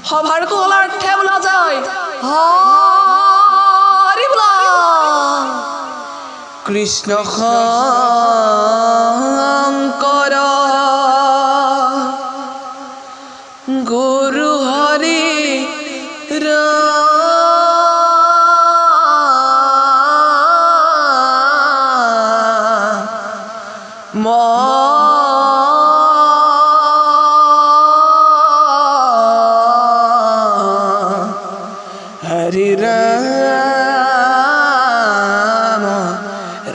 সভার কলার ঠেবলা যায় হরি বলা কৃষ্ণ শঙ্কর গুরু হরি রাম हरि राम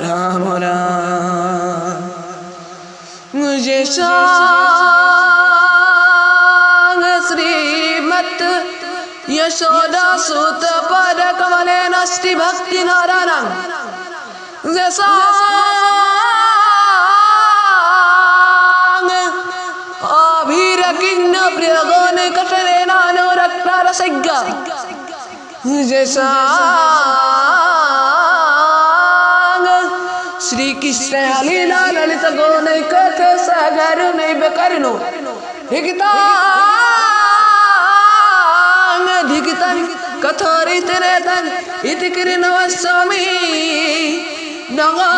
राम राम मुझे सांग श्रीमत यशोदा सुत पद कमले नष्टि भक्ति नारायण जैसा अभिरकिन्न प्रियगण कटरे नानो रत्न रसज्ञा जैसा श्री कृष्ण लीला ललित गौन कथा सागर नहीं बेकरनो धिकितांग कथोरित रेतन इति किरिनव स्वामी नगा